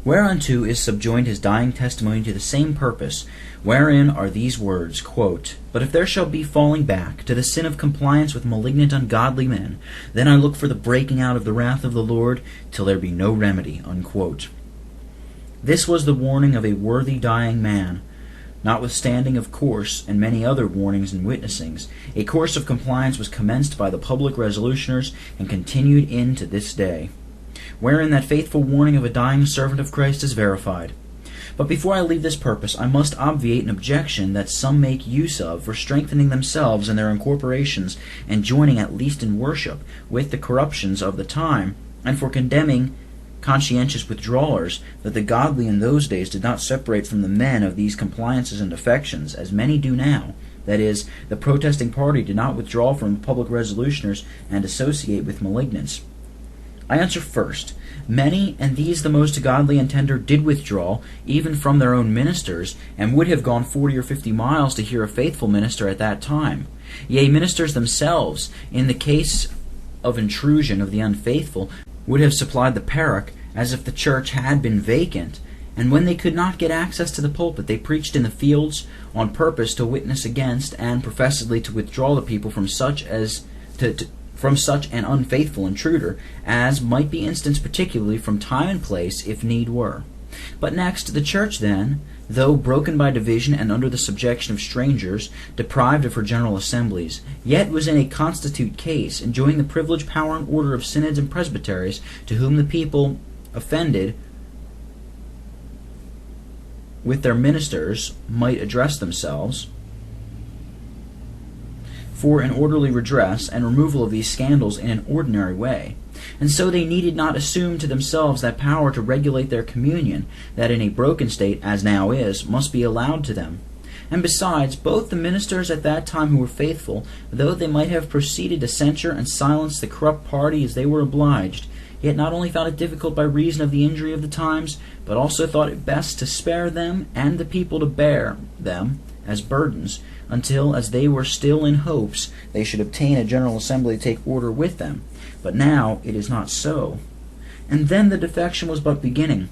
Whereunto is subjoined his dying testimony to the same purpose, wherein are these words, quote, But if there shall be falling back to the sin of compliance with malignant ungodly men, then I look for the breaking out of the wrath of the Lord, till there be no remedy, unquote. This was the warning of a worthy dying man. Notwithstanding, of course, and many other warnings and witnessings, a course of compliance was commenced by the public resolutioners and continued in to this day, wherein that faithful warning of a dying servant of Christ is verified. But before I leave this purpose, I must obviate an objection that some make use of for strengthening themselves in their incorporations and joining, at least in worship, with the corruptions of the time, and for condemning conscientious withdrawers, that the godly in those days did not separate from the men of these compliances and affections, as many do now. That is, the protesting party did not withdraw from the public resolutioners and associate with malignants. I answer first, many, and these the most godly and tender, did withdraw, even from their own ministers, and would have gone 40 or 50 miles to hear a faithful minister at that time. Yea, ministers themselves, in the case of intrusion of the unfaithful, would have supplied the paroch, as if the church had been vacant, and when they could not get access to the pulpit, they preached in the fields, on purpose to witness against, and professedly to withdraw the people from such an unfaithful intruder, as might be instanced particularly from time and place, if need were. But next, the church then, though broken by division and under the subjection of strangers, deprived of her general assemblies, yet was in a constitute case, enjoying the privilege, power, and order of synods and presbyteries, to whom the people offended with their ministers might address themselves, for an orderly redress and removal of these scandals in an ordinary way. And so they needed not assume to themselves that power to regulate their communion, that in a broken state, as now is, must be allowed to them. And besides, both the ministers at that time who were faithful, though they might have proceeded to censure and silence the corrupt party as they were obliged, yet not only found it difficult by reason of the injury of the times, but also thought it best to spare them and the people to bear them as burdens, until, as they were still in hopes, they should obtain a general assembly to take order with them. But now it is not so. And then the defection was but beginning,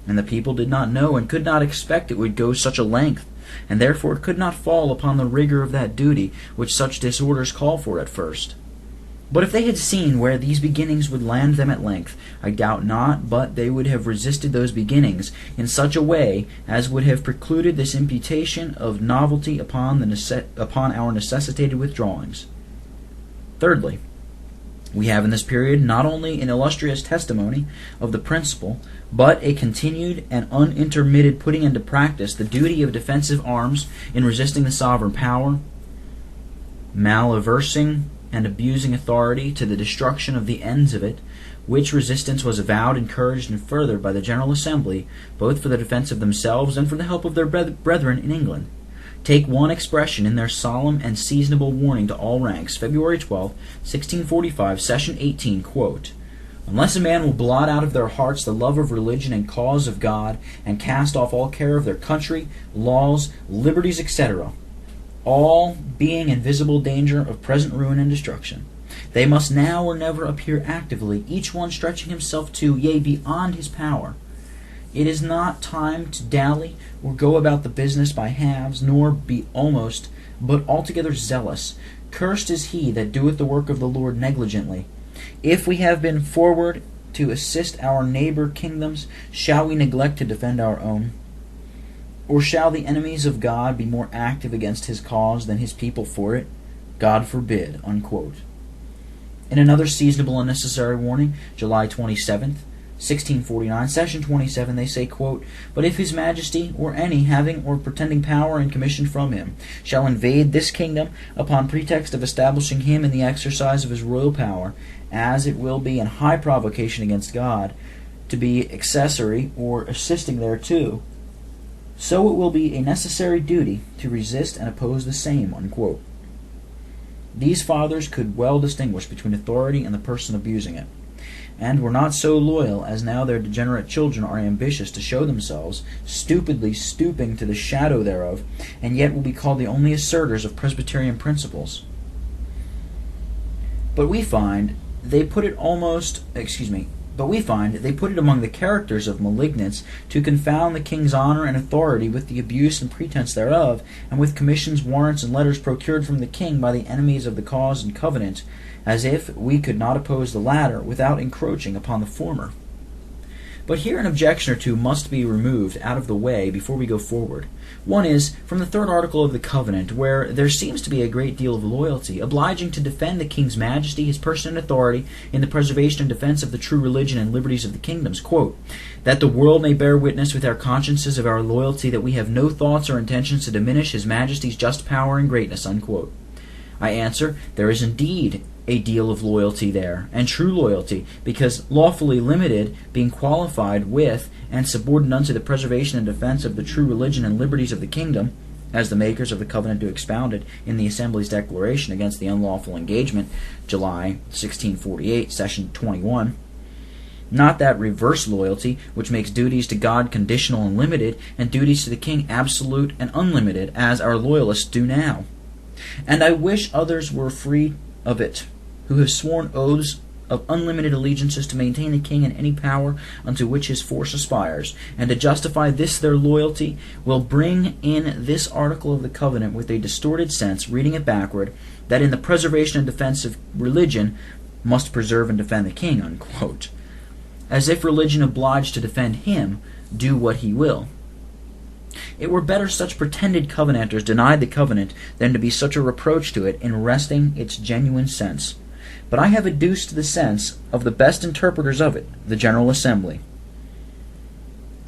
and the people did not know and could not expect it would go such a length, and therefore it could not fall upon the rigor of that duty which such disorders call for at first. But if they had seen where these beginnings would land them at length, I doubt not but they would have resisted those beginnings in such a way as would have precluded this imputation of novelty upon our necessitated withdrawings. Thirdly, we have in this period not only an illustrious testimony of the principle, but a continued and unintermitted putting into practice the duty of defensive arms in resisting the sovereign power, malversing and abusing authority to the destruction of the ends of it, which resistance was avowed, encouraged, and furthered by the General Assembly, both for the defense of themselves and for the help of their brethren in England. Take one expression in their solemn and seasonable warning to all ranks, February 12, 1645, Session 18, quote, Unless a man will blot out of their hearts the love of religion and cause of God, and cast off all care of their country, laws, liberties, etc., all being in visible danger of present ruin and destruction, they must now or never appear actively, each one stretching himself to, yea, beyond his power. It is not time to dally or go about the business by halves, nor be almost, but altogether zealous. Cursed is he that doeth the work of the Lord negligently. If we have been forward to assist our neighbor kingdoms, shall we neglect to defend our own? Or shall the enemies of God be more active against his cause than his people for it? God forbid, unquote. In another seasonable and necessary warning, July 27th, 1649, Session 27, they say, quote, But if his majesty, or any having or pretending power and commission from him, shall invade this kingdom upon pretext of establishing him in the exercise of his royal power, as it will be in high provocation against God, to be accessory or assisting thereto, so it will be a necessary duty to resist and oppose the same, unquote. These fathers could well distinguish between authority and the person abusing it, and were not so loyal as now their degenerate children are ambitious to show themselves, stupidly stooping to the shadow thereof, and yet will be called the only assertors of Presbyterian principles. But we find they put But we find they put it among the characters of malignants to confound the king's honor and authority with the abuse and pretense thereof, and with commissions, warrants, and letters procured from the king by the enemies of the cause and covenant, as if we could not oppose the latter without encroaching upon the former. But here an objection or two must be removed out of the way before we go forward. One is from the third article of the covenant, where there seems to be a great deal of loyalty, obliging to defend the king's majesty, his person and authority, in the preservation and defense of the true religion and liberties of the kingdoms. Quote, "That the world may bear witness with our consciences of our loyalty, that we have no thoughts or intentions to diminish his majesty's just power and greatness." Unquote. I answer, there is indeed a deal of loyalty there, and true loyalty, because lawfully limited, being qualified with and subordinate unto the preservation and defense of the true religion and liberties of the kingdom, as the makers of the covenant do expound it in the Assembly's declaration against the unlawful engagement, July 1648, session 21. Not that reverse loyalty, which makes duties to God conditional and limited, and duties to the king absolute and unlimited, as our loyalists do now. And I wish others were free of it, who have sworn oaths of unlimited allegiances to maintain the king in any power unto which his force aspires, and to justify this their loyalty, will bring in this article of the covenant with a distorted sense, reading it backward, that in the preservation and defense of religion must preserve and defend the king, unquote. As if religion obliged to defend him, do what he will. It were better such pretended covenanters denied the covenant than to be such a reproach to it in wresting its genuine sense. But I have adduced the sense of the best interpreters of it, the General Assembly.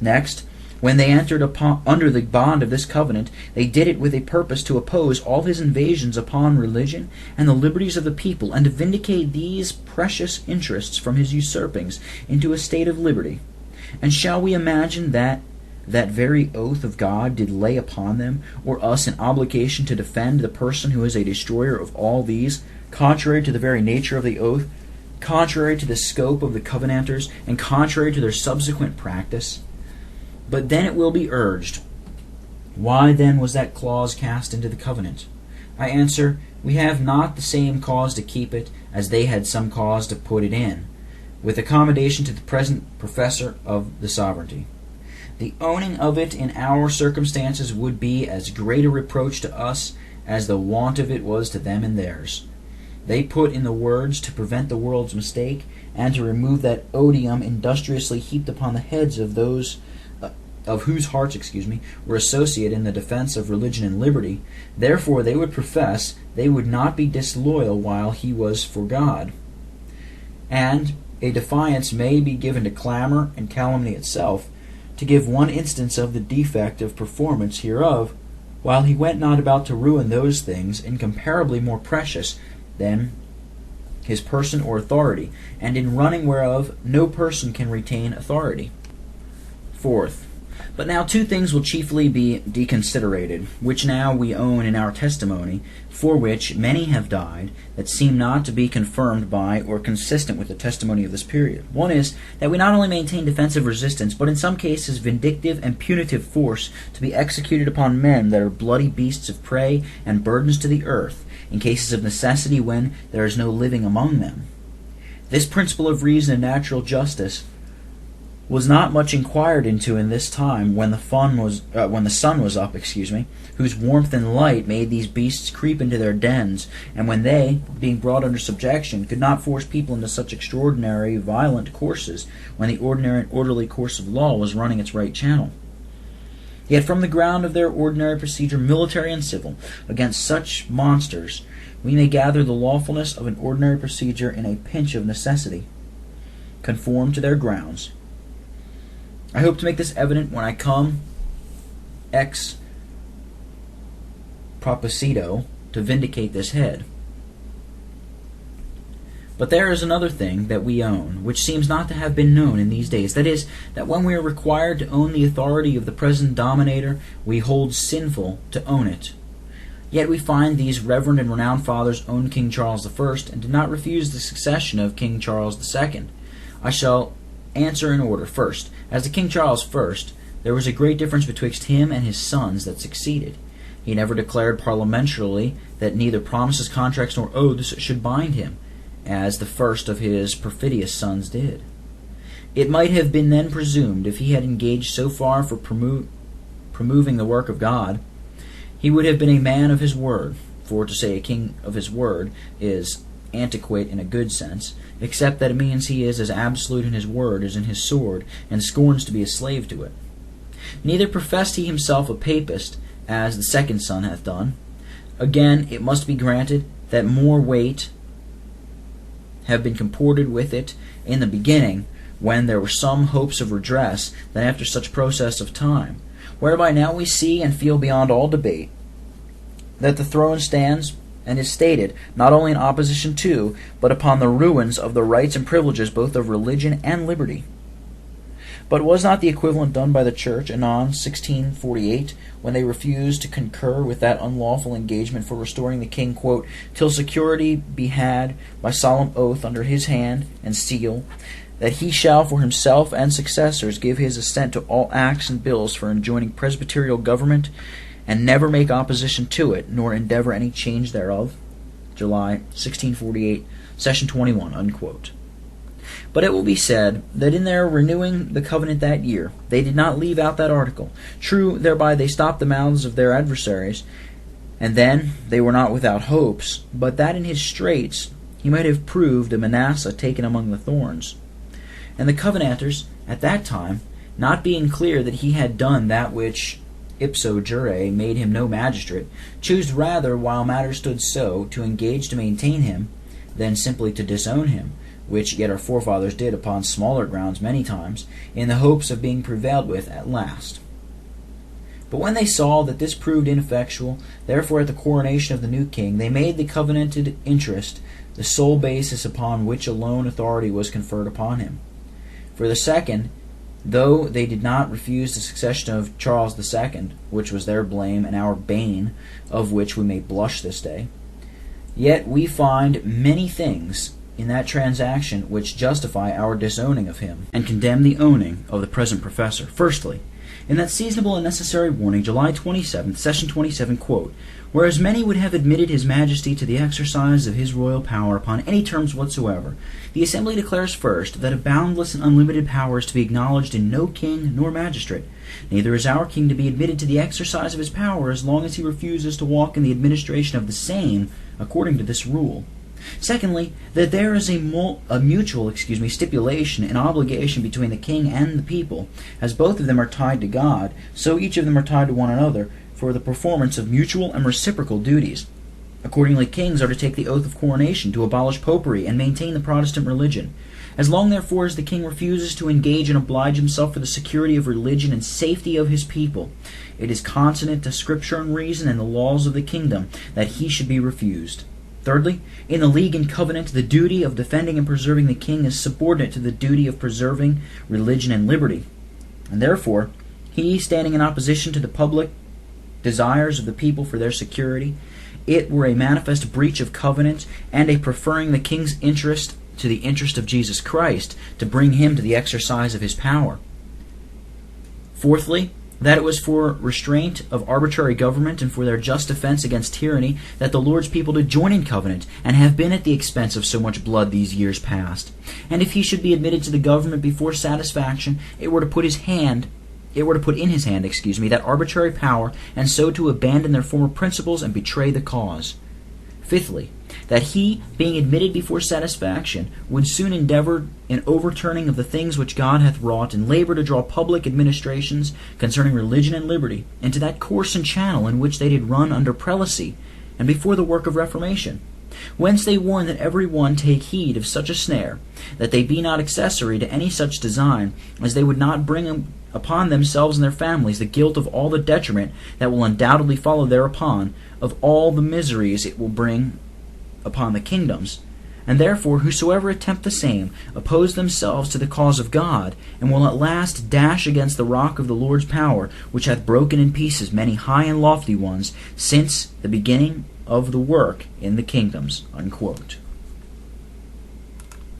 Next, when they entered under the bond of this covenant, they did it with a purpose to oppose all his invasions upon religion and the liberties of the people, and to vindicate these precious interests from his usurpings into a state of liberty. And shall we imagine that very oath of God did lay upon them, or us, an obligation to defend the person who is a destroyer of all these, contrary to the very nature of the oath, contrary to the scope of the covenanters, and contrary to their subsequent practice? But then it will be urged, why then was that clause cast into the covenant? I answer, we have not the same cause to keep it as they had some cause to put it in, with accommodation to the present professor of the sovereignty. The owning of it in our circumstances would be as great a reproach to us as the want of it was to them in theirs. They put in the words to prevent the world's mistake, and to remove that odium industriously heaped upon the heads of those of whose hearts were associated in the defense of religion and liberty. Therefore they would profess they would not be disloyal while he was for God. And a defiance may be given to clamor and calumny itself, to give one instance of the defect of performance hereof, while he went not about to ruin those things incomparably more precious than his person or authority, and in running whereof no person can retain authority. Fourth, but now two things will chiefly be deconsiderated, which now we own in our testimony, for which many have died, that seem not to be confirmed by or consistent with the testimony of this period. One is, that we not only maintain defensive resistance, but in some cases vindictive and punitive force to be executed upon men that are bloody beasts of prey and burdens to the earth, in cases of necessity when there is no living among them. This principle of reason and natural justice was not much inquired into in this time when the sun was up, whose warmth and light made these beasts creep into their dens, and when they, being brought under subjection, could not force people into such extraordinary violent courses, when the ordinary and orderly course of law was running its right channel. Yet from the ground of their ordinary procedure, military and civil, against such monsters, we may gather the lawfulness of an ordinary procedure in a pinch of necessity, conform to their grounds. I hope to make this evident when I come ex proposito to vindicate this head. But there is another thing that we own, which seems not to have been known in these days. That is, that when we are required to own the authority of the present dominator, we hold sinful to own it. Yet we find these reverend and renowned fathers owned King Charles I, and did not refuse the succession of King Charles II. I shall answer in order. First, as to King Charles I, there was a great difference betwixt him and his sons that succeeded. He never declared parliamentarily that neither promises, contracts, nor oaths should bind him, as the first of his perfidious sons did. It might have been then presumed, if he had engaged so far for promoving the work of God, he would have been a man of his word, for to say a king of his word is antiquate in a good sense, except that it means he is as absolute in his word as in his sword, and scorns to be a slave to it. Neither professed he himself a papist, as the second son hath done. Again, it must be granted that more weight have been comported with it in the beginning, when there were some hopes of redress, than after such process of time, whereby now we see and feel beyond all debate that the throne stands and is stated not only in opposition to, but upon the ruins of the rights and privileges both of religion and liberty. But was not the equivalent done by the Church anon 1648, when they refused to concur with that unlawful engagement for restoring the king, quote, till security be had by solemn oath under his hand and seal, that he shall for himself and successors give his assent to all acts and bills for enjoining presbyterial government, and never make opposition to it, nor endeavor any change thereof? July 1648, Session 21, unquote. But it will be said that in their renewing the covenant that year, they did not leave out that article. True, thereby they stopped the mouths of their adversaries, and then they were not without hopes, but that in his straits he might have proved a Manasseh taken among the thorns. And the Covenanters, at that time, not being clear that he had done that which ipso jure made him no magistrate, choose rather, while matters stood so, to engage to maintain him, than simply to disown him, which yet our forefathers did upon smaller grounds many times, in the hopes of being prevailed with at last. But when they saw that this proved ineffectual, therefore at the coronation of the new king, they made the covenanted interest the sole basis upon which alone authority was conferred upon him. For the second, though they did not refuse the succession of Charles II, which was their blame and our bane, of which we may blush this day, yet we find many things in that transaction which justify our disowning of him, and condemn the owning of the present professor. Firstly, in that seasonable and necessary warning, July 27th, Session 27, quote, whereas many would have admitted his majesty to the exercise of his royal power upon any terms whatsoever, the Assembly declares first that a boundless and unlimited power is to be acknowledged in no king nor magistrate. Neither is our king to be admitted to the exercise of his power as long as he refuses to walk in the administration of the same according to this rule. Secondly, that there is a mutual stipulation and obligation between the king and the people, as both of them are tied to God, so each of them are tied to one another, for the performance of mutual and reciprocal duties. Accordingly, kings are to take the oath of coronation to abolish popery and maintain the Protestant religion. As long, therefore, as the king refuses to engage and oblige himself for the security of religion and safety of his people, it is consonant to Scripture and reason and the laws of the kingdom that he should be refused. Thirdly, in the league and covenant, the duty of defending and preserving the king is subordinate to the duty of preserving religion and liberty. And therefore, he, standing in opposition to the public desires of the people for their security, it were a manifest breach of covenant and a preferring the king's interest to the interest of Jesus Christ to bring him to the exercise of his power. Fourthly, that it was for restraint of arbitrary government and for their just defense against tyranny that the Lord's people did join in covenant, and have been at the expense of so much blood these years past. And if he should be admitted to the government before satisfaction, it were to put in his hand that arbitrary power, and so to abandon their former principles and betray the cause. Fifthly, that he, being admitted before satisfaction, would soon endeavor in overturning of the things which God hath wrought, and labor to draw public administrations concerning religion and liberty into that course and channel in which they did run under prelacy, and before the work of reformation. Whence they warn that every one take heed of such a snare, that they be not accessory to any such design, as they would not bring upon themselves and their families the guilt of all the detriment that will undoubtedly follow thereupon, of all the miseries it will bring upon the kingdoms. And therefore whosoever attempt the same oppose themselves to the cause of God, and will at last dash against the rock of the Lord's power, which hath broken in pieces many high and lofty ones since the beginning of the work in the kingdoms. Unquote.